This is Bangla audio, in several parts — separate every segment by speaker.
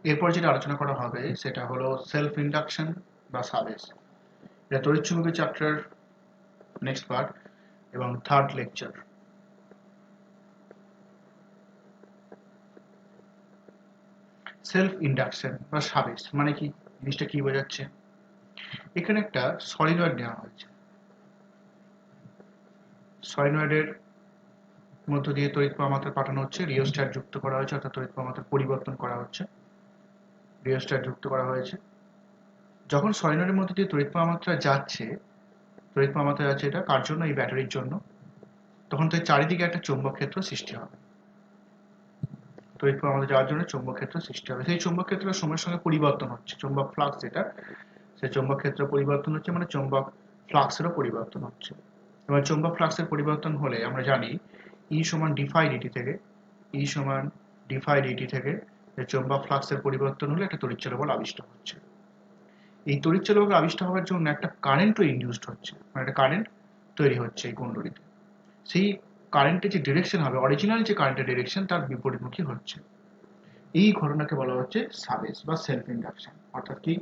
Speaker 1: এরপর যেটা আলোচনা করা হবে সেটা হলো সেলফ ইন্ডাকশন বা সাবেস। এটা তড়িৎচুম্বকীয় চ্যাপ্টার নেক্সট পার্ট এবং থার্ড লেকচার। সেলফ ইন্ডাকশন বা সাবেস মানে কি, জিনিসটা কি বোঝাচ্ছে? এখানে একটা সলিনয়েড নেওয়া হয়েছে, সলিনয়েডের মধ্য দিয়ে তড়িৎ প্রবাহ মাত্রা পাঠানো হচ্ছে, রিওস্ট্যাট যুক্ত করা হয়েছে, অর্থাৎ তড়িৎ প্রবাহ মাত্রা পরিবর্তন করা হচ্ছে, রিওস্ট্যাট যুক্ত করা হয়েছে। যখন সলিনয়েডের মধ্যে দিয়ে তড়িৎ প্রবাহ মাত্রা যাচ্ছে, তড়িৎ প্রবাহ মাত্রা যাচ্ছে এটা কার জন্য? এই ব্যাটারির জন্য। তখন তার চারিদিকে একটা চৌম্বক ক্ষেত্র সৃষ্টি হবে, তড়িৎ প্রবাহ মাত্রা যাওয়ার জন্য চৌম্বক ক্ষেত্র সৃষ্টি হবে। সেই চৌম্বক ক্ষেত্রের সময়ের সঙ্গে পরিবর্তন হচ্ছে, চৌম্বক ফ্লাক্স যেটা, সেই চৌম্বক ক্ষেত্র পরিবর্তন হচ্ছে, মানে চৌম্বক ফ্লাক্সেরও পরিবর্তন হচ্ছে। এবার চৌম্বক ফ্লাক্সের পরিবর্তন হলে আমরা জানি ই সমান ডিফাই ডিটি থেকে, ই সমান ডিফাই ডিটি থেকে চৌম্বক ফ্লাক্সের পরিবর্তন হলে একটা তড়িৎচল বল আবিষ্ট হচ্ছে। এই তড়িৎচল বল আবিষ্ট হওয়ার জন্য একটা কারেন্টও ইনডিউসড হচ্ছে, মানে একটা কারেন্ট তৈরি হচ্ছে এই কুণ্ডলীতে। সেই কারেন্টের যে ডিরেকশন হবে, অরিজিনাল যে কারেন্টের ডিরেকশন তার বিপরীতমুখী হচ্ছে। এই ঘটনাকে বলা হচ্ছে সাবেস বা সেলফ ইন্ডাকশন। অর্থাৎ কি,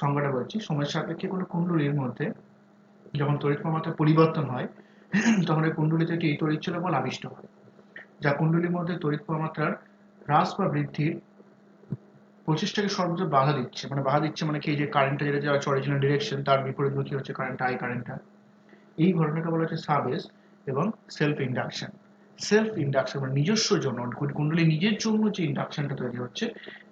Speaker 1: সংজ্ঞাটা বলছি, সময়ের সাপেক্ষে কোনো কুণ্ডলীর মধ্যে যখন তড়িৎ প্রবাহ পরিবর্তন হয় তখন এই কুণ্ডলী থেকে এই তড়িৎচল বল আবিষ্ট হয়, যা কুণ্ডলীর মধ্যে তড়িৎ প্রবাহ হ্রাস বা বৃদ্ধির প্রচেষ্টাকে সর্বদা বাধা দিচ্ছে। মানে বাধা দিচ্ছে মানে কি, এই যে কারেন্টটা যেটা যাচ্ছে অরিজিনাল ডিরেকশন তার বিপরীতমুখী হচ্ছে কারেন্টটা, আই কারেন্টটা। এই ঘটনাকে বলা হচ্ছে সাবেস এবং সেলফ ইন্ডাকশন। সেলফ ইন্ডাকশন মানে নিজস্ব জন্য, কুণ্ডলী নিজের জন্য যে ইন্ডাকশনটা তৈরি হচ্ছে,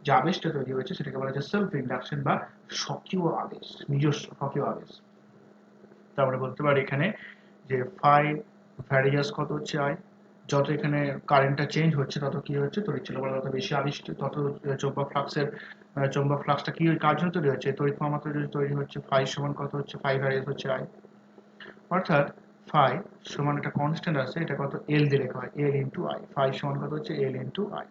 Speaker 1: যে আবেশটা তৈরি হচ্ছে, সেটাকে বলা হচ্ছে সেলফ ইন্ডাকশন বা স্বকীয় আবেশ, নিজস্ব স্বকীয় আবেশ। তারপরে বলতে পারি এখানে যে ফাই ভ্যারিয়াস কত হচ্ছে আই, যত এখানে কারেন্টটা চেঞ্জ হচ্ছে তত কি হচ্ছে, তড়িৎচল বল তত বেশি আবিষ্ট, তত চৌম্বক ফ্লাক্সটা কি কার জন্য তৈরি হচ্ছে, তড়িৎ প্রবাহ মাত্রা যদি তৈরি হচ্ছে, ফাই সমান কত হচ্ছে, ফাই ভ্যারিয়াস হচ্ছে আই। অর্থাৎ ফাই সমান একটা কনস্ট্যান্ট আছে, এটা কত, এল দিয়ে লেখা হয়, এল ইন্টু আই। ফাই সমান কত হচ্ছে, এল ইন্টু আই।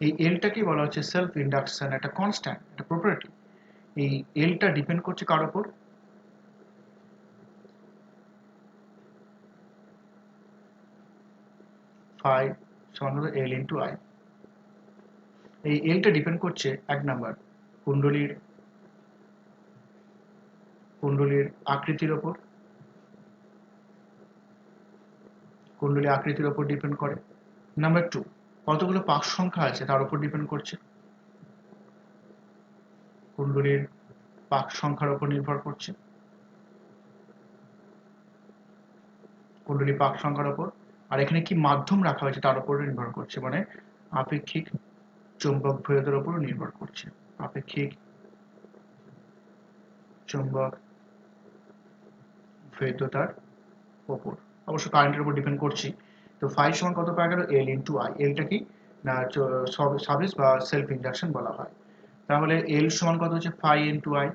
Speaker 1: এই এলটাকে বলা হচ্ছে সেলফ ইন্ডাকশন, একটা কনস্ট্যান্ট, একটা প্রপার্টি। এই এলটা ডিপেন্ড করছে কার উপর? ফাই সমান কত, এল ইন্টু আই। এই এলটা ডিপেন্ড করছে এক নাম্বার কুণ্ডলীর আকৃতির ওপর, কুণ্ডলীর আকৃতির ওপর ডিপেন্ড করে। নাম্বার টু, কতগুলো পাক সংখ্যা আছে তার উপর ডিপেন্ড করছে, কুণ্ডলীর পাক সংখ্যার উপর নির্ভর করছে, কুণ্ডলীর পাক সংখ্যার উপর। আর এখানে কি মাধ্যম রাখা হয়েছে তার উপর নির্ভর করছে, মানে আপেক্ষিক চৌম্বক ভেদ্যতার উপর নির্ভর করছে, আপেক্ষিক চৌম্বক ভেদ্যতার উপর, অবশ্য কারেন্টের উপর ডিপেন্ড করছি। তো ফাই সমান কত পাওয়া গেল, এল ইন্টু আই। এলটা কি না, সাবিস বা সেলফ ইন্ডাকশন বলা হয়। তাহলে এল সমান কত হচ্ছে, ফাই ইন্টু আই।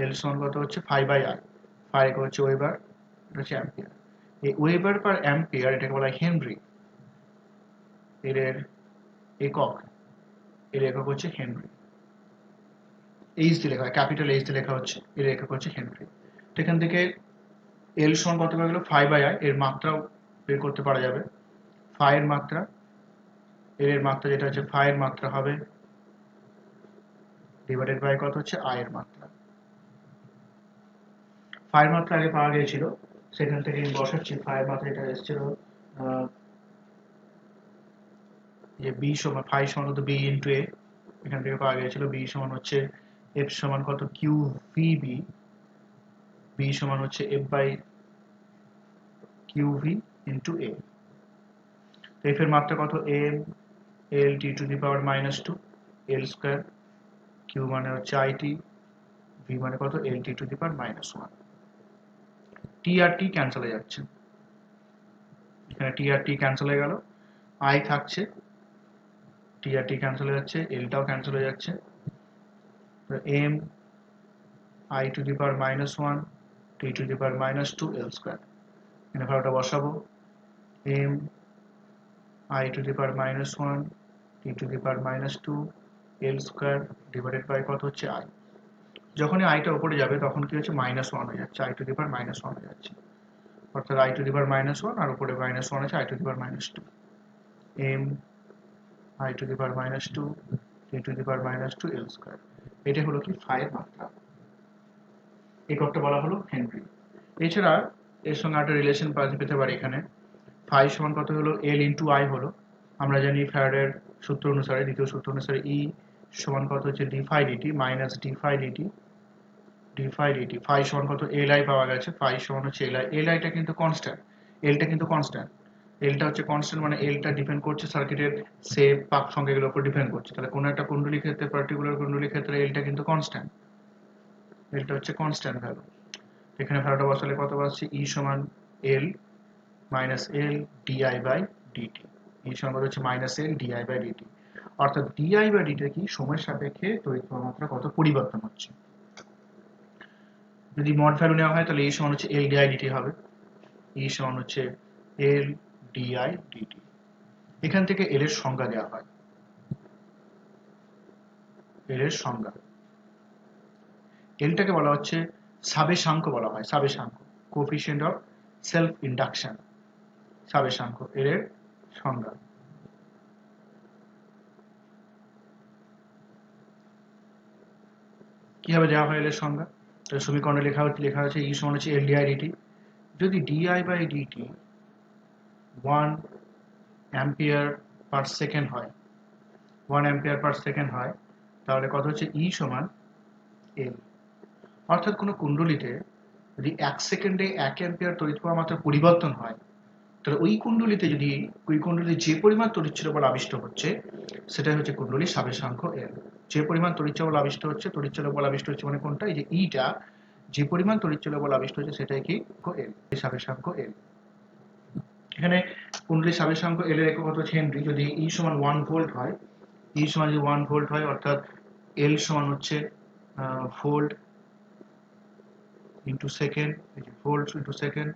Speaker 1: এল সমান কত হচ্ছে, ফাই বাই আই। ফাই হচ্ছে ওয়েবার, এটা হচ্ছে অ্যাম্পিয়ার। এই ওয়েবার পার অ্যাম্পিয়ার এটাকে বলা হয় হেনরি। এর একক, এর একক হচ্ছে হেনরি। এইচ দিয়ে লেখা হয়, ক্যাপিটাল এইচ দিয়ে লেখা হচ্ছে, এর একক হচ্ছে হেনরি। তো এখান থেকে এল সমান কত পাওয়া গেল, ফাই বাই আই। এর মাত্রাও বের করতে পারা যাবে। ফাই এর মাত্রা, এর মাত্রা যেটা হচ্ছে ফাই এর মাত্রা হবে ডিভাইডেড বাই কত হচ্ছে, আই এর মাত্রা। ফাই এর মাত্রা আগে পাওয়া গিয়েছিল, সেখান থেকে আমি বসাচ্ছি। ফাই এর মাত্রা এটা এসেছিল যে বি সমান, ফাই সমান কত, বি ইন্টু এ। এখান থেকে পাওয়া গিয়েছিল বি সমান হচ্ছে এফ সমান কত, কিউ ভি বি। বি সমান হচ্ছে F by Q V into A. F এর মাত্রা কত, M L T to the power minus two L square. Q মানে হচ্ছে আইটি, ভি মানে কত, L T to the power minus one. T আর টি ক্যান্সেল হয়ে যাচ্ছে, এখানে টি আর টি ক্যান্সেল হয়ে গেল, আই থাকছে, টি আর টি ক্যান্সেল হয়ে যাচ্ছে, এলটাও ক্যান্সেল হয়ে যাচ্ছে। তো M I to the power minus one T to the power minus two L square. এখানে ভালোটা বসাবো, M I to the power minus one T to the power minus two L square divided by কত হচ্ছে আই। যখনই আইটা উপরে যাবে তখন কি হচ্ছে, মাইনাস ওয়ান হয়ে যাচ্ছে, I to the power minus one হয়ে যাচ্ছে। অর্থাৎ I to the power minus one আর উপরে মাইনাস ওয়ান আছে, I to the power minus two. M I to the power minus 2 t to the power minus 2 L square। এটা হলো কি ফাই এর মাত্রা, এককটা বলা হলো হেনরি। এছাড়া এর সঙ্গে একটা রিলেশন পেতে পারি এখানে, ফাই সমান কত হলো এল ইন্টু আই হলো। আমরা জানি ফ্যারাডের সূত্র অনুসারে, দ্বিতীয় সূত্র অনুসারে ই সমান কত হচ্ছে D phi DT minus D phi DT, D phi DT. Phi সমান কত এল আই পাওয়া গেছে, ফাই সমান হচ্ছে এল আই। এল আইটা কিন্তু কনস্ট্যান্ট, এলটা কিন্তু কনস্ট্যান্ট, এলটা হচ্ছে কনস্ট্যান্ট, মানে এলটা ডিপেন্ড করছে সার্কিটের শেপ পাক সংখ্যাগুলোর উপর ডিপেন্ড করছে। তাহলে কোনো একটা কুণ্ডলীর ক্ষেত্রে, পার্টিকুলার কুণ্ডলীর ক্ষেত্রে এলটা কিন্তু কনস্ট্যান্ট, এলটা হচ্ছে কনস্ট্যান্ট ভ্যালু। এখানে ভ্যালুটা বসালে কত পাচ্ছি, ই সমান L minus L dI by dt. E সমান কত হচ্ছে minus L dI by dt. অর্থাৎ ডিআই বাই ডিটি কি সময়ের সাপেক্ষে তড়িৎ প্রবাহমাত্রা কত পরিবর্তন হচ্ছে। যদি মড ভ্যালু নেওয়া হয় তাহলে ই সমান হচ্ছে এল ডিআই ডিটি হবে, ই সমান হচ্ছে এল ডিআই ডিটি। এখান থেকে এল এর সংজ্ঞা দেওয়া হয়, এল এর সংজ্ঞা, এলটাকে বলা হচ্ছে সাবেশাঙ্ক বলা হয়, সাবেশাঙ্ক, কোএফিসিয়েন্ট অফ সেলফ ইন্ডাকশন, সাবেশাঙ্ক এর সংজ্ঞা। কিভাবে দেওয়া হয় এর সংজ্ঞা, সমীকরণে লেখা হচ্ছে ই সমান হচ্ছে এল ডিআই ডিটি। যদি DI by DT 1 ampere per second হয়, 1 অ্যাম্পিয়ার পার সেকেন্ড হয়, তাহলে কত হচ্ছে ই সমান এল। অর্থাৎ কোনো কুণ্ডলীতে যদি 1 সেকেন্ডে 1 অ্যাম্পিয়ার তড়িৎ প্রবাহ মাত্রা পরিবর্তন হয়, তাহলে ওই কুণ্ডলীতে যে পরিমাণ তড়িৎ বল আবিষ্ট হচ্ছে সেটাই হচ্ছে কুণ্ডলীর সাবেশাঙ্ক এল। যে পরিমাণ তড়িৎ বল আবিষ্ট হচ্ছে মানে কোনটা, এই যে ইটা, যে পরিমাণ তড়িৎ বল আবিষ্ট হচ্ছে সেটাই কি এল, সাবেশাঙ্ক এল। এখানে কুণ্ডলীর সাবেশাঙ্ক এল এর একক হচ্ছে হেনরি। যদি ই সমান 1 ভোল্ট হয়, ই সমান যদি 1 ভোল্ট হয়, অর্থাৎ এল সমান হচ্ছে volt into second, volt into second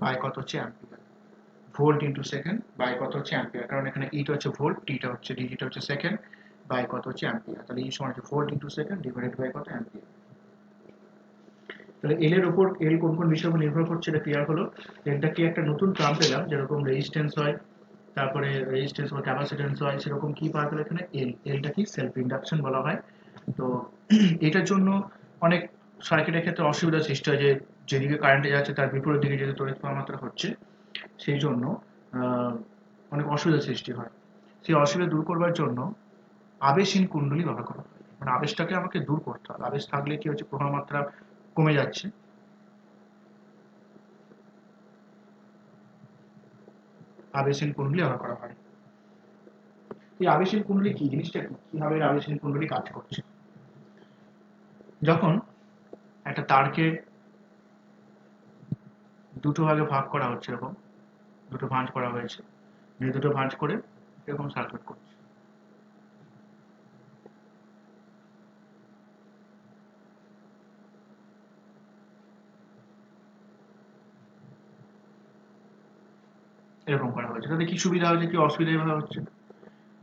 Speaker 1: by কত হচ্ছে ampere, volt into second by কত হচ্ছে অ্যাম্পিয়ার, কারণ এখানে ইটা হচ্ছে ভোল্ট, টিটা হচ্ছে ডিটা হচ্ছে সেকেন্ড, বাই কত হচ্ছে অ্যাম্পিয়ার। তাহলে ই সমান হচ্ছে volt into second divided by কত অ্যাম্পিয়ার। তাহলে এল এর উপর, এল কোন কোন বিষয়ের উপর নির্ভর করছে এটা ক্লিয়ার হলো। এলটা কি একটা নতুন টার্ম পেলাম, যেরকম রেজিস্ট্যান্স হয়, তারপরে রেজিস্ট্যান্স বা ক্যাপাসিট্যান্স হয়, সেরকম কি পাওয়া গেল এখানে এল। এলটা কি সেলফ ইন্ডাকশন বলা হয়। তো এটার জন্য অনেক সার্কিটের ক্ষেত্রে অসুবিধার সৃষ্টি হয়, যে যেদিকে কারেন্টে যাচ্ছে তার বিপরীত দিকে যেহেতু তড়িৎ প্রবাহ মাত্রা হচ্ছে, সেই জন্য অনেক অসুবিধার সৃষ্টি হয়। সেই অসুবিধা দূর করবার জন্য আবেশহীন কুণ্ডলী ব্যবহার করা হয়, মানে আবেশটাকে আমাকে দূর করতে হবে। আবেশ থাকলে কি হচ্ছে, প্রবাহ মাত্রা কমে যাচ্ছে, আবেশহীন কুণ্ডলী ব্যবহার করা হয়। এই আবেশহীন কুণ্ডলী কি জিনিসটা, কিভাবে আবেশহীন কুণ্ডলী কাজ করছে। যখন একটা তারকে দুটো ভাগে ভাগ করা হচ্ছে, এরকম দুটো ভাঁজ করা হয়েছে, দুটো ভাঁজ করে এরকম সার্কিট করছে, এরকম করা হয়েছে। তাতে কি সুবিধা হচ্ছে, কি অসুবিধা হচ্ছে,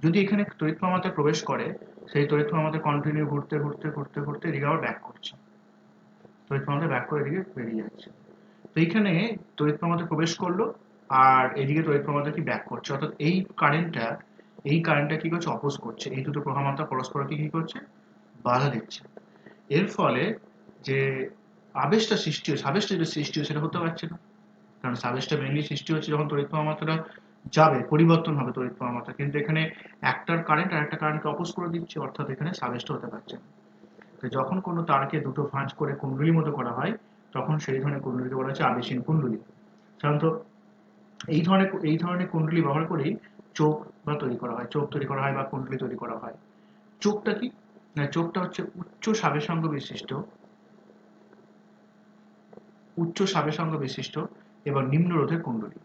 Speaker 1: যদি এখানে তড়িৎ প্রবাহ মাত্রা প্রবেশ করে, সেই তড়িৎ প্রবাহ মাত্রা কন্টিনিউ ঘুরতে ঘুরতে ঘুরতে ঘুরতে এদিকে আবার ব্যাক করছে, তড়িৎ প্রবাহ মাত্রা ব্যাক করে এদিকে বেরিয়ে যাচ্ছে। তো এইখানে তড়িৎ প্রবাহ মাত্রা প্রবেশ করলো, আর এদিকে তড়িৎ প্রবাহ মাত্রা কি ব্যাক করছে, অর্থাৎ এই কারেন্টটা কি করছে, অপোজ করছে, এই দুটো প্রবাহ মাত্রা পরস্পরকে কি করছে, বাধা দিচ্ছে। এর ফলে যে আবেশটা সৃষ্টি হয় সেটা হতে পারছে না, কারণ সাবেশটা মেইনলি সৃষ্টি হচ্ছে যখন তড়িৎ প্রবাহ মাত্রা যাবে, পরিবর্তন হবে তড়িৎ প্রবাহ মাত্রা, কিন্তু এখানে একটার কারেন্ট আর একটা কারেন্টকে অপোজ করে দিচ্ছে, অর্থাৎ এখানে সাবেশটা হতে পারছে না। তো যখন কোনো তারকে দুটো ভাঁজ করে কুণ্ডলীর মতো করা হয়, তখন সেই ধরনের কুণ্ডলীকে বলা হচ্ছে আবেশহীন কুণ্ডলী। সাধারণত এই ধরনের কুণ্ডলী ব্যবহার করেই চোখ তৈরি করা হয়, চোখ তৈরি করা হয় বা কুণ্ডলী তৈরি করা হয়। চোখটা কি, না চোখটা হচ্ছে উচ্চ সাবেশাঙ্গ বিশিষ্ট এবং নিম্ন রোধের কুণ্ডলী।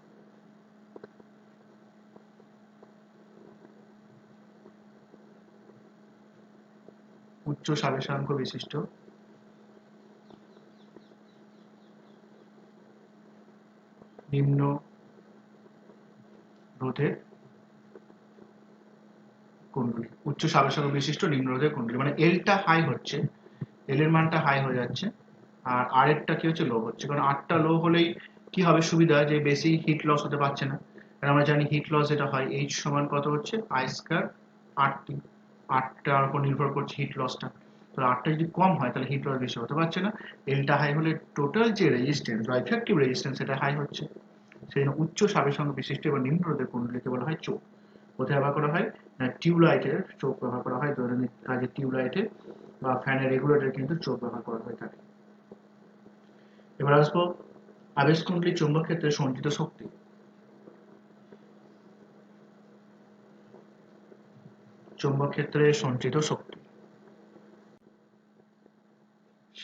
Speaker 1: উচ্চ সাবেশাঙ্ক বিশিষ্ট নিম্ন রোধের কুণ্ডলী, উচ্চ সাবেশাঙ্ক বিশিষ্ট নিম্ন রোধের কুণ্ডলী, মানে এলটা হাই হচ্ছে, এল এর মানটা হাই হয়ে যাচ্ছে, আর আর এরটা কি হচ্ছে, লো হচ্ছে। কারণ আরটা লো হলেই কি হবে সুবিধা, যে বেশি হিট লস হতে পারছে না। আর আমরা জানি হিট লস যেটা হয়, এইচ সমান কত হচ্ছে, আই স্কয়ার 8টি, 8টার উপর নির্ভর করছে হিট লসটা। তো 8টা যদি কম হয় তাহলে হিট লস বেশি হতে পারছে না। এলটা হাই হলে টোটাল যে রেজিস্ট্যান্স বা ইফেক্টিভ রেজিস্ট্যান্স সেটা হাই হচ্ছে। সেই জন্য উচ্চ সাবেসঙ্গ বিশিষ্ট এবং নিম্ন রোধের কুণ্ডলীকে বলা হয় চোখ। কোথায় ব্যবহার করা হয়? না, টিউবলাইটের চোখ ব্যবহার করা হয়। দৈনন্দিন কাজে টিউবলাইটে বা ফ্যানের রেগুলেটরে কিন্তু চোখ ব্যবহার করা হয়ে থাকে। এবার আসবো আবেশ কুণ্ডলী চৌম্বক ক্ষেত্রে সঞ্চিত শক্তি। চৌম্বক ক্ষেত্রে সঞ্চিত শক্তি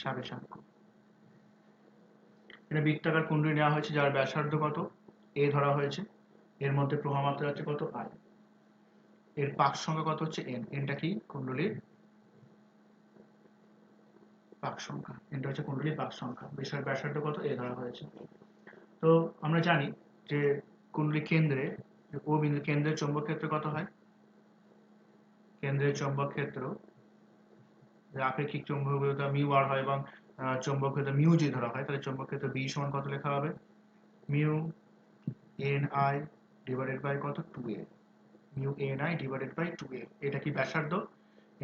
Speaker 1: সাবেশাঙ্ক। এখানে বৃত্তাকার কুণ্ডলী নেওয়া হয়েছে যার ব্যাসার্ধ কত এ ধরা হয়েছে, এর মধ্যে প্রবাহ মাত্রা আছে কত আই, এর পাক সংখ্যা কত হচ্ছে এন, এনটা কি কুণ্ডলীর পাক সংখ্যা, এনটা হচ্ছে কুণ্ডলীর পাক সংখ্যা, বিষয়ের ব্যাসার্ধ কত এ ধরা হয়েছে। তো আমরা জানি যে কুণ্ডলী কেন্দ্রে ও বিন্দু কেন্দ্রের চৌম্বক ক্ষেত্র কত হয়? কেন্দ্রের চৌম্বক ক্ষেত্র আপেক্ষিক চৌম্বকীয়তা মিউ আর হয় এবং চৌম্বকীয়তা মিউ জি ধরা হয়, তাহলে চৌম্বক ক্ষেত্র বি সমান কত লেখা হবে? Mu N I divided by কত 2a, mu N I divided by 2a। এটা কি ব্যাসার্ধ,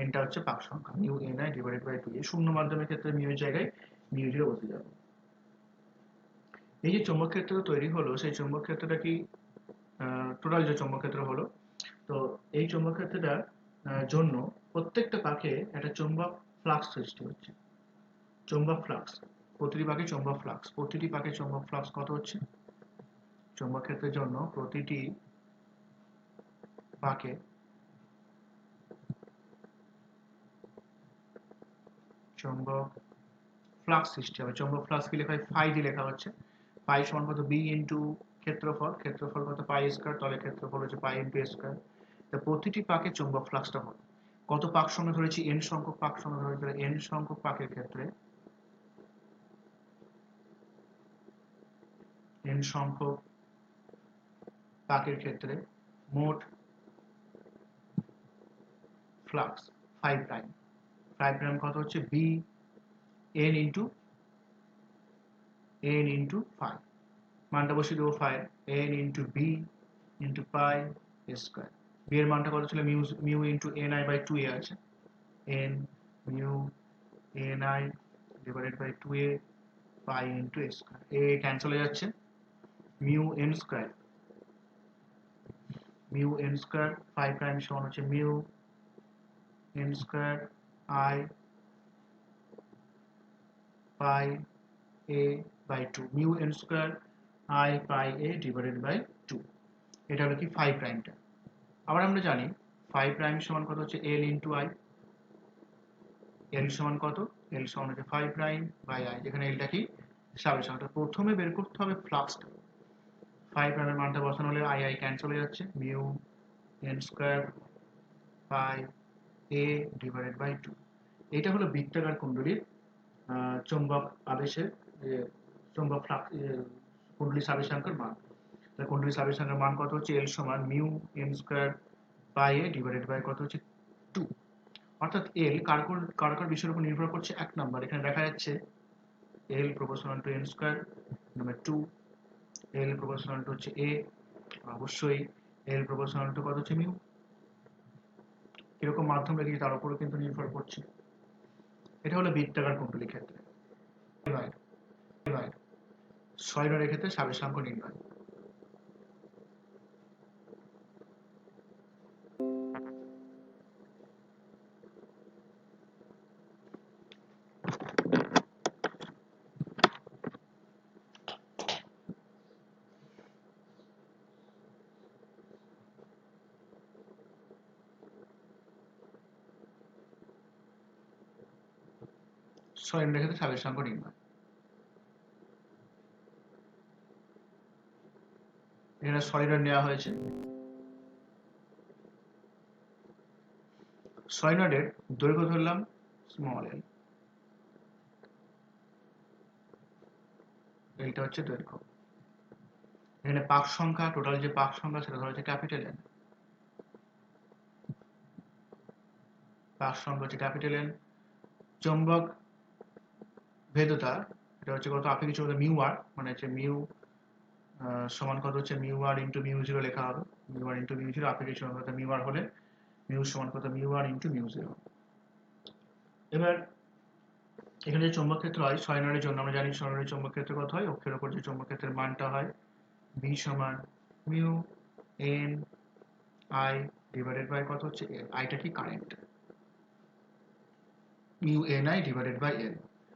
Speaker 1: এনটা হচ্ছে পাক সংখ্যা, mu N I divided by 2a। শূন্য মাধ্যমের ক্ষেত্রে মিউ এর জায়গায় মিউ জিরো বসে যাবে। এই যে চৌম্বক ক্ষেত্র তৈরি হলো, সেই চৌম্বক ক্ষেত্রটা কি টোটাল যে চৌম্বক ক্ষেত্র হলো, তো এই চৌম্বক ক্ষেত্রটার জন্য প্রত্যেকটা পাকে একটা চৌম্বক ফ্লাক্স সৃষ্টি হচ্ছে। চৌম্বক ফ্লাক্স, প্রতিটি পাকে চৌম্বক ফ্লাক্স, প্রতিটি পাকে চৌম্বক ফ্লাক্স কত হচ্ছে? চৌম্বক ক্ষেত্রের জন্য প্রতিটি পাকে চৌম্বক ফ্লাক্স সৃষ্টি হবে। চৌম্বক ফ্লাক্স কি লেখা হয়? ফাই দিয়ে লেখা হচ্ছে। পাই সমান কত? বি ইন্টু ক্ষেত্রফল, ক্ষেত্রফল কত? পাই স্কয়ার, তলে ক্ষেত্রফল হচ্ছে পাই ইন্টু স্কয়ার। তো প্রতিটি পাকে চৌম্বক ফ্লাক্সটা হবে। কত পাক সংখ্যা ধরেছি? এন সংখ্যক পাক সংখ্যা ধরেছি। তাহলে এন সংখ্যক পাকের ক্ষেত্রে এন সংখ্যক পাকের ক্ষেত্রে মোট ফ্লাক্স 5 প্রাইম, 5 প্রাইম কত হচ্ছে? বি এন ইন্টু ফাই, মানটা বসিয়ে দেবো 5 N into B into pi square. B এর মানটা কত ছিল? Mu into N I by 2a আছে, N mu N I divided by 2a pi into square. A cancel হয়ে যাচ্ছে, mu N square, mu N square 5 prime সমান হচ্ছে mu N square I pi A by 2, mu N square I pi A divided by 2। এটা হলো কি 5 প্রাইমটা। আবার আমরা জানি 5 প্রাইম সমান কত হচ্ছে? L into I. এল সমান কত? এল সমান হচ্ছে 5 প্রাইম বাই আই, যেখানে এলটা কি সাবেশাঙ্ক। প্রথমে বের করতে হবে ফ্লাক্সটা। 5 প্রাইমের মানটা বসানো হলে আই আই ক্যান্সেল হয়ে যাচ্ছে, mu N square pi A divided by 2। এটা হলো বৃত্তাকার কুণ্ডলীর চৌম্বক আবেশের চৌম্বক ফ্লাক্স কুণ্ডলী সাবেশাঙ্কের মান। তাহলে কুণ্ডলী সাবেশাঙ্কের মান কত হচ্ছে? এল সমান mu N square pi A divided by কত হচ্ছে? 2। অর্থাৎ এল কার বিষয়ের উপর নির্ভর করছে? 1 নাম্বার, এখানে দেখা যাচ্ছে L proportional to N square, number 2 L proportional to হচ্ছে এ, অবশ্যই এল প্রপোর্শনাল টু কত হচ্ছে? মিউ। কিরকম মাধ্যম রেখেছি তার উপরও কিন্তু নির্ভর করছে। এটা হলো বৃত্তাকার কুণ্ডলীর ক্ষেত্রে। সয়নের ক্ষেত্রে সাবেশাঙ্ক নির্ণয়। সয়নের ক্ষেত্রে সাবেশাঙ্ক নির্ণয়। এখানে সয়নর নেওয়া হয়েছে। সয়নরের দৈর্ঘ্য ধরলাম স্মল এল, এইটা হচ্ছে দৈর্ঘ্য। এখানে পাক সংখ্যা, টোটাল যে পাক সংখ্যা সেটা ধরা হচ্ছে ক্যাপিটাল এন, পাক সংখ্যা হচ্ছে ক্যাপিটাল এন। চৌম্বক ভেদ্যতা, এটা হচ্ছে কত? আপেক্ষিক চৌম্বকতা মিউ আর, মানে হচ্ছে মিউ সমান কত হচ্ছে? মিউ আর ইন্টু মিউ জিরো লেখা হবে, মিউ আর ইন্টু মিউ জিরো। আপেক্ষিক চৌম্বকতা মিউ আর হলে মিউ সমান কত μ1 ইন্টু μ0। এবার এখানে যে চৌম্বক ক্ষেত্র হয় সলিনয়েডের জন্য আমরা জানি সলিনয়েডের চৌম্বক ক্ষেত্র কত হয়, অক্ষের উপর যে চৌম্বক ক্ষেত্রের মানটা হয় B সমান mu n I divided by কত হচ্ছে n, আইটা কি current, mu n I divided by n।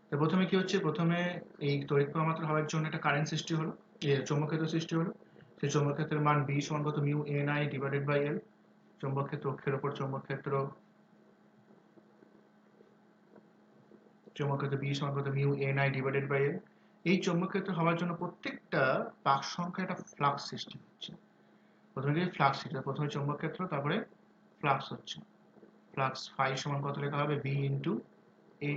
Speaker 1: তো প্রথমে কি হচ্ছে, প্রথমে এই তড়িৎ প্রবাহমাত্রা হওয়ার জন্য একটা কারেন্ট সৃষ্টি হলো, চৌম্বক ক্ষেত্র সৃষ্টি হলো। সেই চৌম্বক ক্ষেত্রের মান B সমান কত mu n I divided by l। চৌম্বক ক্ষেত্র অক্ষের উপর চৌম্বক ক্ষেত্র B সমান কত mu n I divided by l। এই চৌম্বক ক্ষেত্র হওয়ার জন্য প্রত্যেকটা পাক সংখ্যা একটা ফ্লাক্স সৃষ্টি হচ্ছে। প্রথমে কি ফ্লাক্স সৃষ্টি, প্রথমে চৌম্বক ক্ষেত্র তারপরে ফ্লাক্স হচ্ছে। ফ্লাক্স ফাই সমান কত লেখা হবে B ইন্টু a।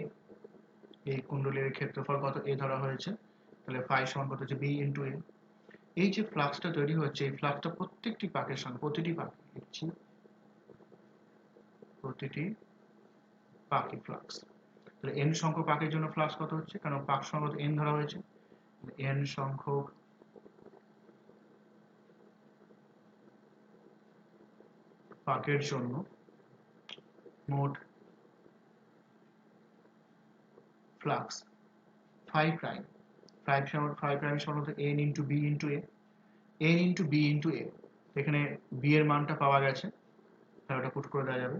Speaker 1: এই কুণ্ডলীর ক্ষেত্রফল কত a ধরা হয়েছে, তাহলে ফাই সমান কত হচ্ছে B ইন্টু a। এই যে ফ্লাক্সটা তৈরি হচ্ছে এই ফ্লাক্সটা প্রত্যেকটি পাকের সঙ্গে, প্রতিটি পাক লিখছি, প্রতিটি পাকে ফ্লাক্স। তাহলে n সংখ্যক পাকের জন্য ফ্লাক্স কত হচ্ছে, কারণ পাক সংখ্যা n ধরা হয়েছে, n সংখ্যক পাকের জন্য মোট ফ্লাক্স 5 প্রাইম, 5 প্রাইম সমান n into b into a, n into b into a। এখানে b এর মানটা পাওয়া গেছে, তাহলে ওটা পুট করে দেওয়া যাবে।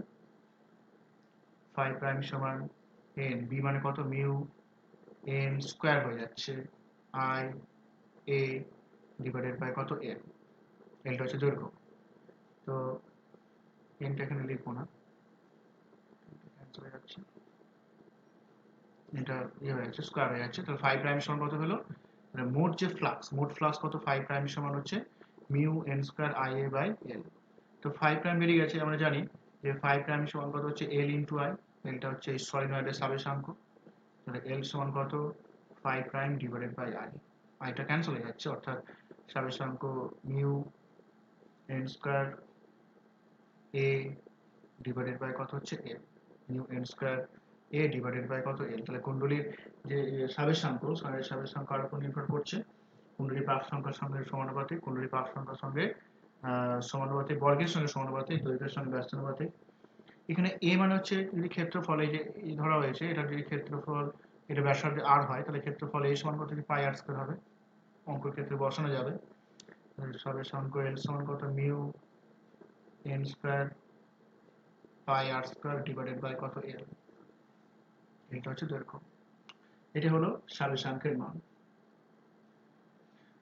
Speaker 1: 5 প্রাইম সমান n, b মানে কত মিউ n স্কোয়ার হয়ে যাচ্ছে I a ডিভাইডেড বাই কত n, lটা হচ্ছে দৈর্ঘ্য। তো nটা এখানে লিখবো না, ক্যান্সেল হয়ে যাচ্ছে, এটা হয়ে যাচ্ছে স্কোয়ার হয়ে যাচ্ছে। তাহলে 5 প্রাইম সমান কত হলো, মোট যে ফ্লাক্স, মোট ফ্লাক্স কত 5 প্রাইম সমান হচ্ছে mu n square I a by l। তো 5 প্রাইম বেরিয়ে গেছে, আমরা জানি যে 5 প্রাইম সমান কত হচ্ছে l ইন্টু I, lটা হচ্ছে এই সলিনয়েডের সাবেশাঙ্ক, তাহলে l সমান কত 5 প্রাইম ডিভাইডেড বাই I, আইটা ক্যান্সেল হয়ে যাচ্ছে, অর্থাৎ সাবেশাঙ্ক mu n square a divided by কত হচ্ছে l, mu n square a divided by কত l। তাহলে কুণ্ডলীর যে সাবেশাঙ্ক, সাবেশাঙ্ক কার উপর নির্ভর করছে, কুণ্ডলীর পাক সংখ্যার সঙ্গে সমানুপাতিক, কুণ্ডলীর পাক সংখ্যার সঙ্গে সমানুপাতিক, বর্গের সঙ্গে সমানুপাতিক, দৈর্ঘ্যের সঙ্গে ব্যস্তানুপাতিক। এখানে a মানে হচ্ছে যদি ক্ষেত্রফল এই যে ধরা হয়েছে, এটা যদি ক্ষেত্রফল, এটা ব্যাসার্ধে r হয়, তাহলে ক্ষেত্রফল a সমান কত পাই r স্কয়ার হবে, অঙ্কের ক্ষেত্রে বসানো যাবে। সাবেশাঙ্ক l সমান কত mu n square pi r square divided by কত l, এটা হচ্ছে দৈর্ঘ্য। এটা হলো সাবেশাঙ্কের মান।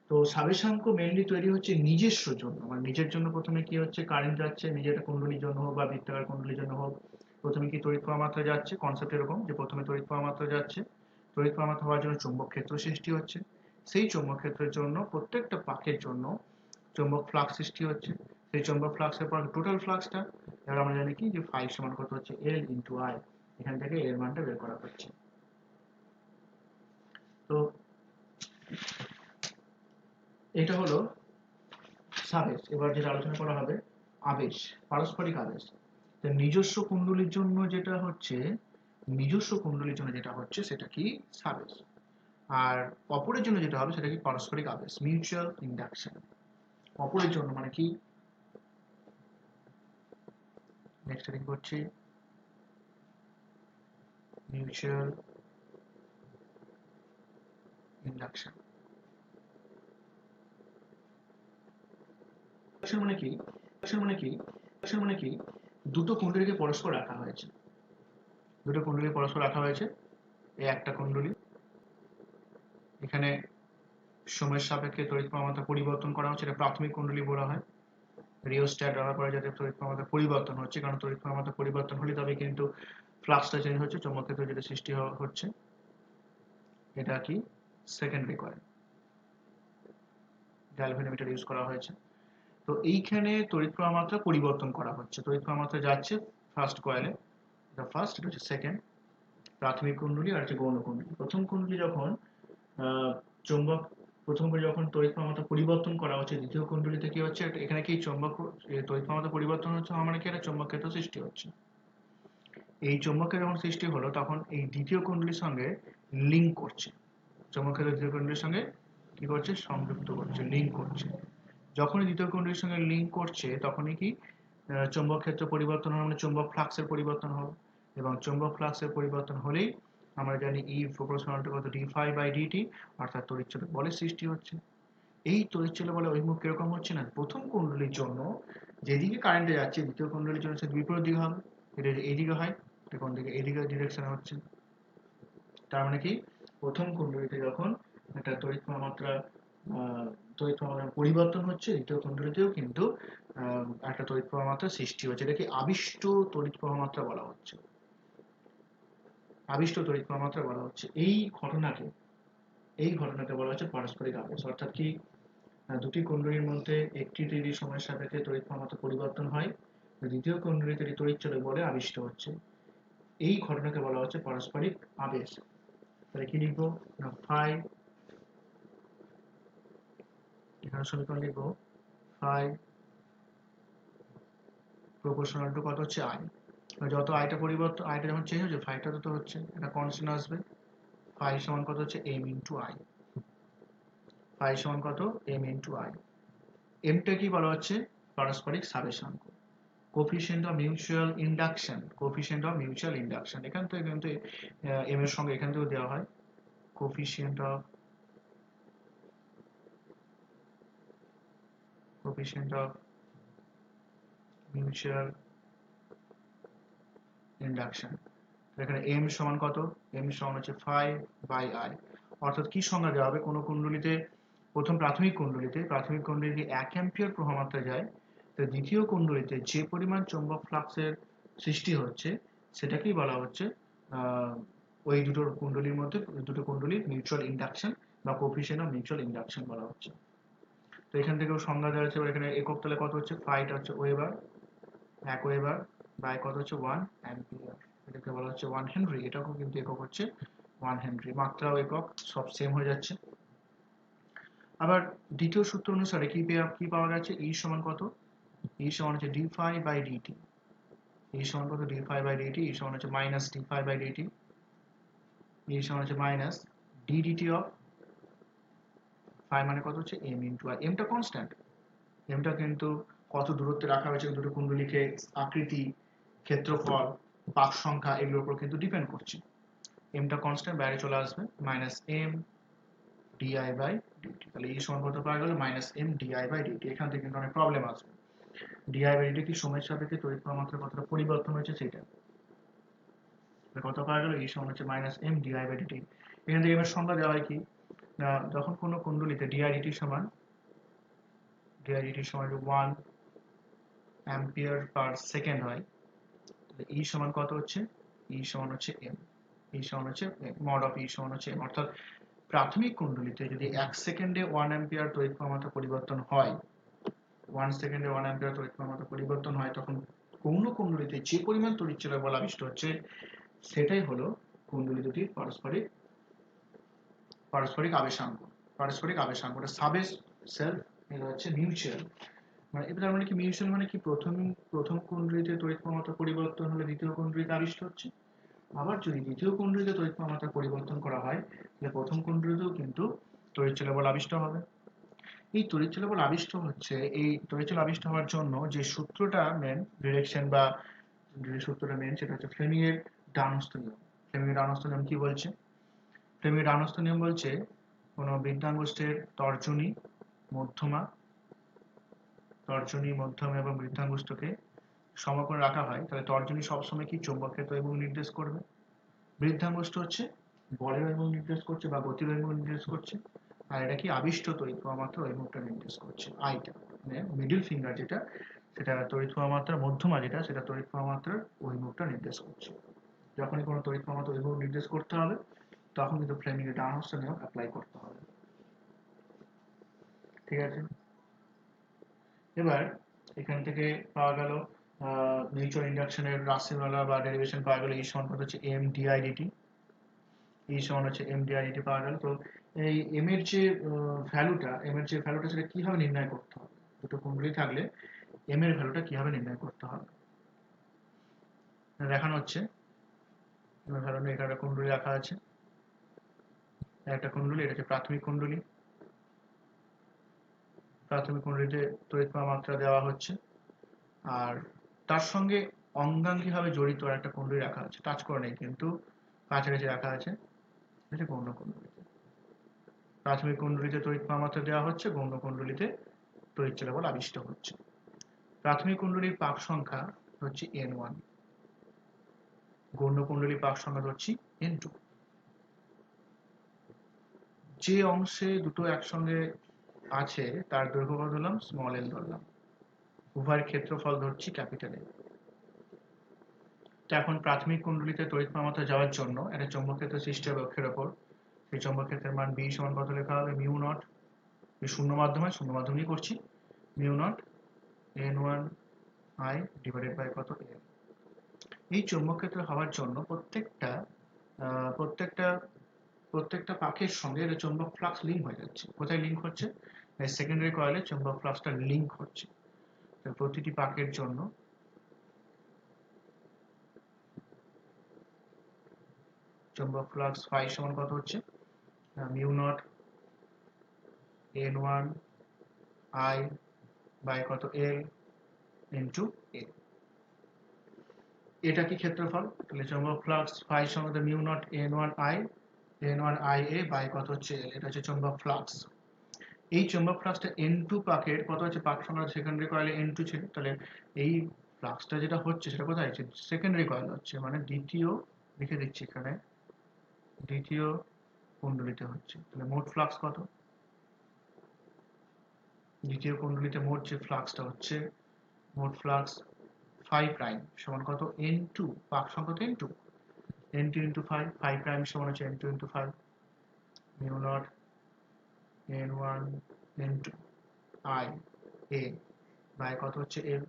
Speaker 1: তো সাবেশাঙ্ক মেইনলি তৈরি হচ্ছে নিজস্ব জন্য, মানে নিজের জন্য প্রথমে কি হচ্ছে কারেন্ট যাচ্ছে, নিজের কুণ্ডলীর জন্য হোক বা বৃত্তাকার কুণ্ডলীর জন্য হোক, প্রথমে কি তড়িৎ প্রবাহ মাত্রা যাচ্ছে, কনসেপ্ট এরকম যে প্রথমে তড়িৎ প্রবাহ মাত্রা যাচ্ছে, তড়িৎ প্রবাহ মাত্রা হওয়ার জন্য চৌম্বক ক্ষেত্র সৃষ্টি হচ্ছে, সেই চৌম্বক ক্ষেত্রের জন্য প্রত্যেকটা পাকের জন্য চৌম্বক ফ্লাক্স সৃষ্টি হচ্ছে, সেই চৌম্বক ফ্লাক্সের পর টোটাল ফ্লাক্সটা, এবার আমরা জানি কি যে ফাই সমান কত হচ্ছে l ইন্টু I, এখান থেকে এর মানটা বের করা হচ্ছে। তো এটা হলো সাবেশ। এবার যেটা আলোচনা করা হবে আবেশ, পারস্পরিক আবেশ। নিজস্ব কুণ্ডলীর জন্য যেটা হচ্ছে, নিজস্ব কুণ্ডলীর জন্য যেটা হচ্ছে সেটা কি সাবেশ, আর অপরের জন্য যেটা হবে সেটা কি পারস্পরিক আবেশ, মিউচুয়াল ইন্ডাকশন। অপরের জন্য মানে কি, নেক্সট হেডিং করছি মিউচুয়াল ইন্ডাকশন। মানে কি, মানে কি, মানে কি, দুটো কুণ্ডলীকে পরস্পর রাখা হয়েছে, দুটো কুণ্ডলী পরস্পর রাখা হয়েছে, এই একটা কুণ্ডলী, এখানে সময়ের সাপেক্ষে তড়িৎ প্রবাহমাত্রা পরিবর্তন করা হচ্ছে, এটা প্রাথমিক কুণ্ডলী বলা হয়। রিওস্ট্যাট ব্যবহার করে যাতে তড়িৎ প্রবাহমাত্রা পরিবর্তন হচ্ছে, কারণ তড়িৎ প্রবাহমাত্রা পরিবর্তন হলে তবে কিন্তু ফ্লাক্সটা চেঞ্জ হচ্ছে, চৌম্বক ক্ষেত্র যেটা সৃষ্টি হচ্ছে, এটা কি সেকেন্ডারি কয়েল, গ্যালভানোমিটার ইউজ করা হয়েছে। তো এইখানে তড়িৎ প্রবাহমাত্রা পরিবর্তন করা হচ্ছে, তড়িৎ প্রবাহমাত্রা যাচ্ছে ফার্স্ট কয়েলে, এটা ফার্স্ট, এটা হচ্ছে সেকেন্ড, প্রাথমিক কুণ্ডলী আর হচ্ছে গৌণ কুণ্ডলী। প্রথম কুণ্ডলী যখন চৌম্বক, প্রথম করে যখন তড়িৎ প্রবাহমাত্রা পরিবর্তন করা হচ্ছে, দ্বিতীয় কুণ্ডলীতে কি হচ্ছে, এখানে কি চৌম্বক তড়িৎ প্রবাহমাত্রা পরিবর্তন হচ্ছে, মানে কি একটা চৌম্বক ক্ষেত্র সৃষ্টি হচ্ছে। এই চৌম্বকের যখন সৃষ্টি হলো তখন এই দ্বিতীয় কুণ্ডলীর সঙ্গে লিঙ্ক করছে, চৌম্বক ক্ষেত্র দ্বিতীয় কুণ্ডলীর সঙ্গে কি করছে, সংযুক্ত করছে, লিঙ্ক করছে। যখনই দ্বিতীয় কুণ্ডলীর সঙ্গে লিঙ্ক করছে তখনই কি চৌম্বক ক্ষেত্র পরিবর্তন হলে মানে চৌম্বক ফ্লাক্সের পরিবর্তন হবে, এবং চৌম্বক ফ্লাক্সের পরিবর্তন হলেই আমরা জানি E প্রপোর্শনাল টু কত d∅/dt, অর্থাৎ তড়িৎচুম্বক বলের সৃষ্টি হচ্ছে। এই তড়িৎচুম্বক বলের অভিমুখ কিরকম হচ্ছে না, প্রথম কুণ্ডলীর জন্য যেদিকে কারেন্টে যাচ্ছে দ্বিতীয় কুণ্ডলীর জন্য সে বিপরীত দিকে হবে। এটা এইদিকে হয়, এটা কোন দিকে, এইদিকে ডিরেকশনে হচ্ছে। তার মানে কি, প্রথম কুণ্ডলীতে যখন একটা তড়িৎ মাত্রা পরিবর্তন হচ্ছে, দ্বিতীয় কুণ্ডলীতেও কিন্তু একটা তড়িৎ মাত্রা সৃষ্টি হচ্ছে। এটাকে আবিষ্ট তড়িৎ মাত্রা বলা হচ্ছে। আবিষ্ট তড়িৎ মাত্রা বলা হচ্ছে এই ঘটনাকে বলা হচ্ছে পারস্পরিক আবেশ। অর্থাৎ কি, দুটি কুণ্ডলীর মধ্যে একটি যদি সময়ের সাপেক্ষে তড়িৎ মাত্রা পরিবর্তন হয়, দ্বিতীয় কুণ্ডলীতে তড়িৎচলক বলে আবিষ্ট হচ্ছে। এই ঘটনাকে বলা হচ্ছে পারস্পরিক আবেশ। তাহলে কি লিখবো না, ফাই, এখানে সমীকরণ লিখবো ফাই প্রপোর্শনাল টু কত হচ্ছে আই। যত আইটা পরিবর্তন, আইটা যখন চেঞ্জ হচ্ছে ফাইটা তো হচ্ছে, এটা কনস্ট্যান্ট আসবে। ফাই সমান কত হচ্ছে এম ইন্টু আই। ফাই সমান কত এম ইন্টু আই। এমটা কি বলা হচ্ছে পারস্পরিক সাবেশাঙ্ক, coefficient of mutual induction. Coefficient of mutual induction এখান থেকে কিন্তু এম এর সঙ্গে এখান থেকেও দেওয়া হয় কোফিশিয়েন্ট অফ মিউচুয়াল ইন্ডাকশন। এখানে এম সমান কত, এম সমান হচ্ছে 5/i। অর্থাৎ কি সংজ্ঞা দেওয়া হবে, কোনো কুণ্ডলীতে প্রাথমিক কুণ্ডলীতে 1 অ্যাম্পিয়ার প্রবাহমাত্রা যায়, তো দ্বিতীয় কুণ্ডলীতে যে পরিমাণ চৌম্বক ফ্লাক্সের সৃষ্টি হচ্ছে সেটাকেই বলা হচ্ছে ওই দুটো কুণ্ডলীর মিউচুয়াল ইন্ডাকশন বা কোফিশিয়েন্ট অফ মিউচুয়াল ইন্ডাকশন বলা হচ্ছে। তো এখান থেকেও সংজ্ঞা দেওয়া হচ্ছে, এখানে একক তলে কত হচ্ছে, ফাইটা হচ্ছে ওয়েবার, 1 ওয়েবার বাই কত হচ্ছে 1 অ্যাম্পিয়ার। এটাকে বলা হচ্ছে 1 হেনরি। এটাকেও কিন্তু একক হচ্ছে 1 হেনরি। মাত্রাও একক, সব সেম হয়ে যাচ্ছে। আবার দ্বিতীয় সূত্র অনুসারে কি পাওয়া গেছে, E সমান কত, E সমান হচ্ছে d∅/dt। E সমান কত d∅/dt, E সমান হচ্ছে মাইনাস d∅/dt, E সমান হচ্ছে মাইনাস ddt অফ ফাই মানে কত হচ্ছে m ইন্টু i। এমটা কনস্ট্যান্ট, এমটা কিন্তু কত দূরত্বে রাখা হয়েছে দুটো কুণ্ডলীকে, আকৃতি, ক্ষেত্রফল, পাক সংখ্যা, এগুলোর উপর কিন্তু ডিপেন্ড করছে। এমটা কনস্ট্যান্ট, বাইরে চলে আসবে minus M dI by dt. তাহলে এই সমান কত পাওয়া গেল, minus M dI by dt. এখান থেকে কিন্তু অনেক প্রবলেম আসবে। ডিআই বাই ডিটি কি সময়ের সাপেক্ষে তড়িৎ মাত্রা কতটা পরিবর্তন হয়েছে সেটা। কত পাওয়া গেল, এই সমান হচ্ছে minus M dI by dt. এখান থেকে এবার সংজ্ঞা দেওয়া হয় কি, যখন কোনো কুণ্ডলীতে ডিআইডিটি সমান 1 অ্যাম্পিয়ার পার সেকেন্ড হয়, ই সমান কত হচ্ছে, ই সমান হচ্ছে এম, ই সমান হচ্ছে মড অফ ই সমান হচ্ছে এম। অর্থাৎ প্রাথমিক কুণ্ডলীতে যদি 1 সেকেন্ডে 1 অ্যাম্পিয়ার তড়িৎ মাত্রা পরিবর্তন হয়, 1 সেকেন্ডে 1 অ্যাম্পিয়ার তড়িৎ মাত্রা পরিবর্তন হয়, তখন গৌণ কুণ্ডলীতে যে পরিমাণ তড়িৎচলক বল আবিষ্ট হচ্ছে সেটাই হলো কুণ্ডলী দুটির পারস্পরিক আবেশাঙ্ক। ওটা সাবেশ সেলফ, এটা হচ্ছে মিউচুয়াল। মানে এটা তার মানে কি, মিউচুয়াল মানে কি, প্রথম কুণ্ডলীতে তড়িৎ মাত্রা পরিবর্তন হলে দ্বিতীয় কুণ্ডলীতে আবিষ্ট হচ্ছে। আবার যদি দ্বিতীয় কুণ্ডলীতে তড়িৎ মাত্রা পরিবর্তন করা হয়, তাহলে প্রথম কুণ্ডলীতেও কিন্তু তড়িৎচলক বল আবিষ্ট হবে। এই তড়িৎচলক বল আবিষ্ট হচ্ছে, এই তড়িৎচলক আবিষ্ট হওয়ার জন্য যে সূত্রটা মেন, ডিরেকশন বা যে সূত্রটা মেন, সেটা হচ্ছে ফ্লেমিং এর ডানহস্ত নিয়ম। ফ্লেমিং এর ডানহস্ত নিয়ম কি বলছে, ফ্লেমিং এর ডানহস্ত নিয়ম বলছে কোনো বৃদ্ধাঙ্গুষ্ঠের তর্জনী মধ্যমা এবং বৃদ্ধাঙ্গুষ্ঠকে সম করে রাখা হয়, তাহলে তর্জনী সবসময় কি চৌম্বক ক্ষেত্র এবং নির্দেশ করবে, বৃদ্ধাঙ্গুষ্ঠ হচ্ছে বলের এবং নির্দেশ করছে বা গতির এবং নির্দেশ করছে, আর এটা কি আবিষ্ট তড়িৎ মাত্রা অভিমুখটা নির্দেশ করছে। আইটা মানে মিডল ফিঙ্গার যেটা, সেটা তড়িৎ মাত্রার মধ্যমা যেটা, সেটা তড়িৎ মাত্রার অভিমুখটা নির্দেশ করছে। যখনই কোনো তড়িৎ মাত্রা অভিমুখ নির্দেশ করতে হবে, তখন কিন্তু ফ্লেমিং এর ডানহস্ত নিয়ম অ্যাপ্লাই করতে হবে। ঠিক আছে, এবার এখান থেকে পাওয়া গেল মিউচুয়াল ইন্ডাকশনের রাশিমালা বা ডেরিভেশন পাওয়া গেল, এই সমান কত হচ্ছে এম ডিআই ডিটি। এই সমান হচ্ছে এম ডিআই ডিটি পাওয়া গেল। তো এই এম এর যে ভ্যালুটা সেটা কিভাবে নির্ণয় করতে হবে, দুটো কুণ্ডলী থাকলে এম এর ভ্যালুটা কিভাবে নির্ণয় করতে হবে দেখানো হচ্ছে। এবার ধরুন এখানে একটা কুণ্ডলী রাখা আছে, একটা কুণ্ডলী, এটা হচ্ছে প্রাথমিক কুণ্ডলী। প্রাথমিক কুণ্ডলীতে তড়িৎ মাত্রা দেওয়া হচ্ছে, আর তার সঙ্গে অঙ্গাঙ্গিভাবে জড়িত আর একটা কুণ্ডলী রাখা আছে, টাচ করে নেই কিন্তু কাছাকাছি রাখা আছে, এটা গৌণ কুণ্ডলীতে। প্রাথমিক কুণ্ডলীতে তড়িৎ মাত্রা দেওয়া হচ্ছে, গৌণ কুণ্ডলীতে তড়িৎ চলাবল আবিষ্ট হচ্ছে। প্রাথমিক কুণ্ডলীর পাক সংখ্যা হচ্ছে n1, গৌণ কুণ্ডলীর পাক সংখ্যা ধরছি n2। যে অংশে দুটো একসঙ্গে আছে তার দৈর্ঘ্য কত ধরলাম, স্মল l ধরলাম, উভয়ের ক্ষেত্রফল ধরছি ক্যাপিটাল A। তো এখন প্রাথমিক কুণ্ডলীতে তড়িৎ মাত্রা যাওয়ার জন্য একটা চৌম্বক ক্ষেত্র সৃষ্টি হবে অক্ষের ওপর। সেই চৌম্বক ক্ষেত্রের মান B সমান কত লেখা হবে, মিউ নট, শূন্য মাধ্যম নিয়ে করছি, mu nought n1 I divided by কত l। এই চৌম্বক ক্ষেত্র হওয়ার জন্য প্রত্যেকটা পাকের সঙ্গে এর চৌম্বক ফ্লাক্স লিঙ্ক হয়ে যাচ্ছে। কোথায় লিঙ্ক হচ্ছে, সেকেন্ডারি কয়েলে চৌম্বক ফ্লাক্সটা লিঙ্ক হচ্ছে। প্রতিটি পাকের জন্য চৌম্বক ফ্লাক্স ফাই সমান কত হচ্ছে, mu nought n1 I by কত l ইন্টু a। এটা কি ক্ষেত্রফল, তাহলে চৌম্বক ফ্লাক্স ফাই সমান mu nought n1 I a by কত হচ্ছে l, এটা হচ্ছে চৌম্বক ফ্লাক্স। এই চৌম্বক ফ্লাক্সটা n2 পাকের কত হচ্ছে, পাক সংখ্যা সেকেন্ডারি কয়েলে n2 ছিল, তাহলে এই ফ্লাক্সটা যেটা হচ্ছে সেটা কোথায় হচ্ছে, সেকেন্ডারি কয়েল হচ্ছে, মানে দ্বিতীয়, লিখে দিচ্ছি এখানে, দ্বিতীয় কুণ্ডলীতে হচ্ছে। তাহলে মোট ফ্লাক্স কত, দ্বিতীয় কুণ্ডলীতে মোট যে ফ্লাক্সটা হচ্ছে, মোট ফ্লাক্স ফাই প্রাইম সমান কত, n2, পাক সংখ্যা তো n2, n2 into phi prime সমান হচ্ছে n2 into 5 mu nought n1 n2 I a by কত হচ্ছে l।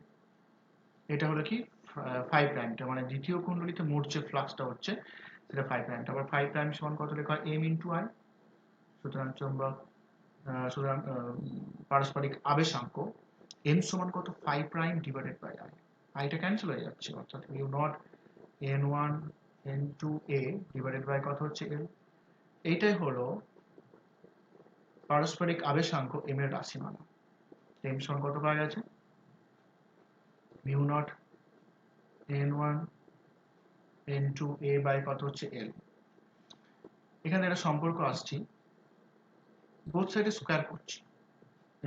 Speaker 1: এটা হলো কি ফাই প্রাইমটা, মানে দ্বিতীয় কুণ্ডলীতে মোট যে ফ্লাক্সটা হচ্ছে সেটা ফাই প্রাইমটা। আবার ফাই প্রাইম সমান কত লেখা হয়, m ইন্টু I। সুতরাং পারস্পরিক আবেশাঙ্ক m সমান কত, phi prime divided by I, আইটা ক্যান্সেল হয়ে যাচ্ছে, অর্থাৎ mu nought n1 n2 a divided by কত হচ্ছে l। এইটাই হলো পারস্পরিক আবেশাঙ্ক m এর রাশিমালা। m সমান কত পাওয়া গেছে, mu nought n1 n2 a by কত হচ্ছে l। এখানে একটা সম্পর্ক আসছি, বোথ সাইডে স্কয়ার করছি,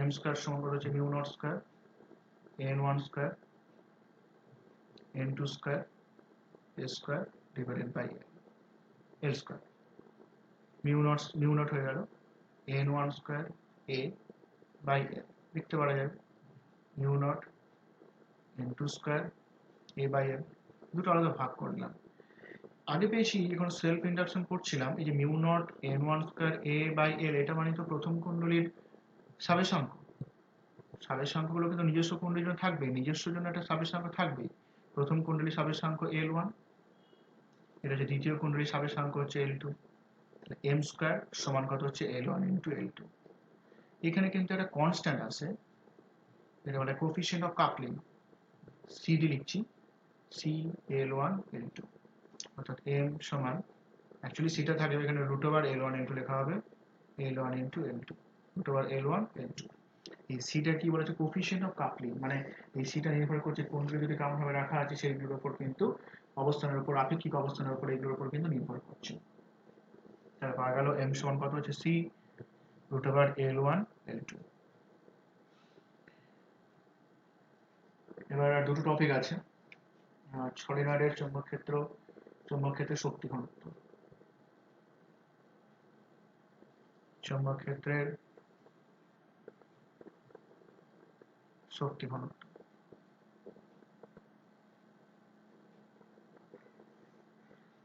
Speaker 1: m স্কয়ার সমান কত হচ্ছে mu not square n1 square n2 square a square divided by l square. Mu nought হয়ে গেল n1 square a by l, লিখতে পারা যাবে mu nought n2 square a by l, দুটো আলাদা ভাগ করলাম। আগে পেয়েছি যখন সেলফ ইন্ডাকশন করছিলাম, এই যে mu nought n1 square a by l, এটা মানে তো প্রথম কুণ্ডলীর সাবেশাঙ্ক। সাবেশাঙ্কগুলো কিন্তু নিজস্ব কুণ্ডলীর জন্য থাকবে, নিজস্ব জন্য একটা সাবেশাঙ্ক থাকবে। প্রথম কুণ্ডলীর সাবেশাঙ্ক l1, এটা হচ্ছে দ্বিতীয় কুণ্ডলীর সাবেশাঙ্ক হচ্ছে l2, m স্কয়ার সমান কত হচ্ছে l1 ইন্টু l2। এখানে কিন্তু একটা কনস্ট্যান্ট আছে, এটা বলে কোএফিসিয়েন্ট অফ কাপলিং, cd লিখছি, c l1 l2, অর্থাৎ m সমান, অ্যাকচুয়ালি সিটা থাকবে এখানে রুট ওভার l1 l2 লেখা হবে, l1 into l2, root over l1 l2। এই সিটা কি বলেছে, কোএফিসিয়েন্ট অফ কাপলিং, মানে এই সিটা নির্ভর করছে কোনগুলো যদি কেমন ভাবে রাখা আছে সেইগুলোর উপর কিন্তু, অবস্থানের উপর, আপেক্ষিক অবস্থানের উপর, এইগুলোর উপর কিন্তু নির্ভর করছে। তাহলে পাওয়া গেল m সমান কত হচ্ছে, c root over l1 l2। এবার দুটো টপিক আছে, সলিনয়েডের চৌম্বক ক্ষেত্রের শক্তি ঘনত্ব, চৌম্বক ক্ষেত্রের শক্তি ঘনত্ব।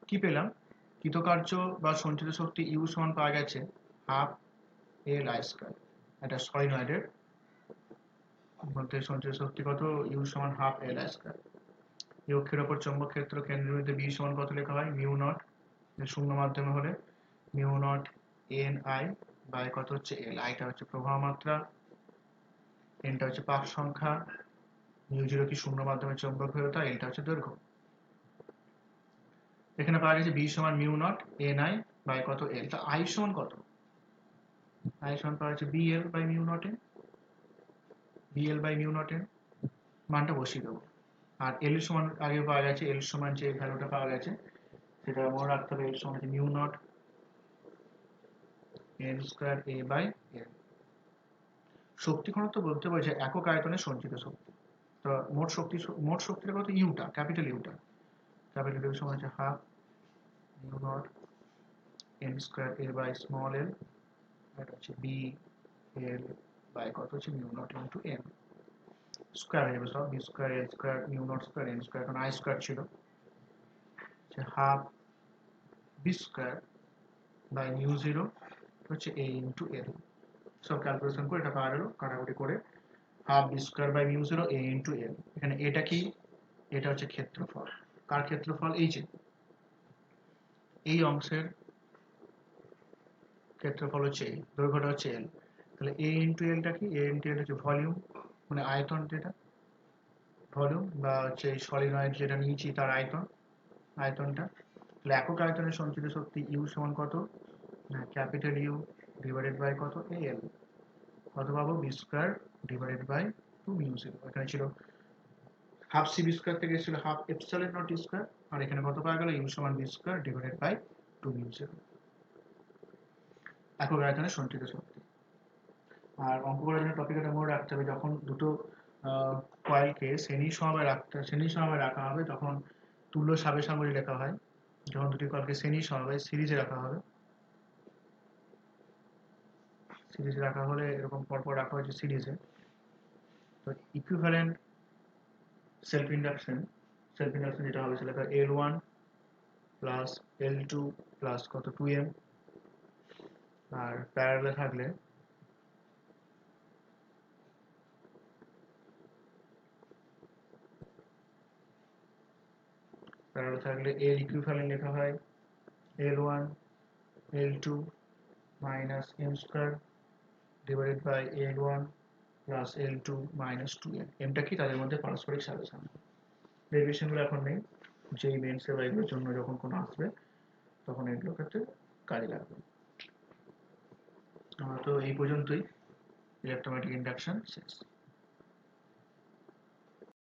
Speaker 1: কি পেলাম, কৃতকার্য বা সঞ্চিত শক্তি ইউ সমান পাওয়া গেছে হাফ এল আই স্কয়ার। এটা সলিনয়েডের মধ্যে সঞ্চিত শক্তি কত, ইউ সমান হাফ এল আই স্কয়ার। এই অক্ষের ওপর চৌম্বক ক্ষেত্র কেন্দ্রের মধ্যে বি সমান কত লেখা হয়, মিউ নট, শূন্য মাধ্যমে হলে mu not N I by কত হচ্ছে এল। আইটা হচ্ছে প্রবাহ মাত্রা, এনটা হচ্ছে পাক সংখ্যা, মিউ জিরো কি শূন্য মাধ্যমে চৌম্বক ভেদ্যতা, এলটা হচ্ছে দৈর্ঘ্য। এখানে পাওয়া গেছে বি সমান mu not N I by কত এল। তা আই সমান কত, আই সমান পাওয়া যাচ্ছে BL by mu not N, BL by mu not N, মানটা বসিয়ে দেবো। আর এল সমান আগে পাওয়া গেছে, এল সমান যে ভ্যালুটা পাওয়া গেছে সেটা মনে রাখতে হবে, এল সমান হচ্ছে mu not N square A by L. শক্তি ঘনত্ব বলতে বোঝায় একক আয়তনে সঞ্চিত শক্তি। তো মোট শক্তিটা কত, ইউটা, ক্যাপিটাল ইউটা, ক্যাপিটাল ইউ সমান হচ্ছে half mu not N square A by small L, এটা হচ্ছে বি এল বাই কত হচ্ছে mu naught into N. Square হয়ে যাবে সব, B square L square mu not square N square, কারণ আই স্কয়ার ছিল, half B square by mu zero হচ্ছে এ ইন্টু এল। সব ক্যালকুলেশন করে এটা পাওয়া গেল, কাটাকুটি করে half B square by mu zero A into L. এখানে এটা কি, এটা হচ্ছে ক্ষেত্রফল। কার ক্ষেত্রফল, এই যে এই অংশের ক্ষেত্রফল হচ্ছে এই, দৈর্ঘ্যটা হচ্ছে এল। তাহলে এ ইন্টু এলটা কি, এ ইন্টু এল হচ্ছে ভলিউম, মানে আয়তন, যেটা ভলিউম বা হচ্ছে এই সলিনয়েড যেটা নিয়েছি তার আয়তন, আয়তনটা। তাহলে একক আয়তনের সঞ্চিত শক্তি ইউ সমান কত, না ক্যাপিটাল ইউ ডিভাইডেড বাই কত এ এল, কত পাবো, B square divided by 2 mu zero. এখানে ছিল হাফ সি বি স্কয়ার থেকে ছিল হাফ এপসাইলন নট স্কয়ার, আর এখানে কত পাওয়া গেল, ইউ সমান B square divided by 2 mu zero, একক আয়তনের সঞ্চিত শক্তি। আর অঙ্ক করার জন্য টপিকটা মনে রাখতে হবে, যখন দুটো কয়েলকে শ্রেণী সমবায় রাখা হবে তখন তুল্য সাবেসাঙ্গরি লেখা হয়। যখন দুটি কয়েলকে শ্রেণী সমবায় সিরিজে রাখা হবে, সিরিজে রাখা হলে এরকম পরপর রাখা হয়েছে সিরিজে, তো ইকুইভ্যালেন্ট সেলফ ইন্ডাকশন যেটা হবে সেটা L one plus L two plus কত 2m, আর প্যারালালে থাকলে এল ইকুইভ্যালেন্ট লেখা হয় L one L two minus M square divided by L one plus L two minus 2m। এমটা কি, তাদের মধ্যে পারস্পরিক সাবেসাঙ্গ। ডেরিভেশনগুলো এখন নেই, যেই মেন্সে বা এগুলোর জন্য যখন কোনো আসবে তখন এগুলোর ক্ষেত্রে কাজে লাগবে। তো এই পর্যন্তই ইলেকট্রোম্যাটিক ইন্ডাকশন শেষ।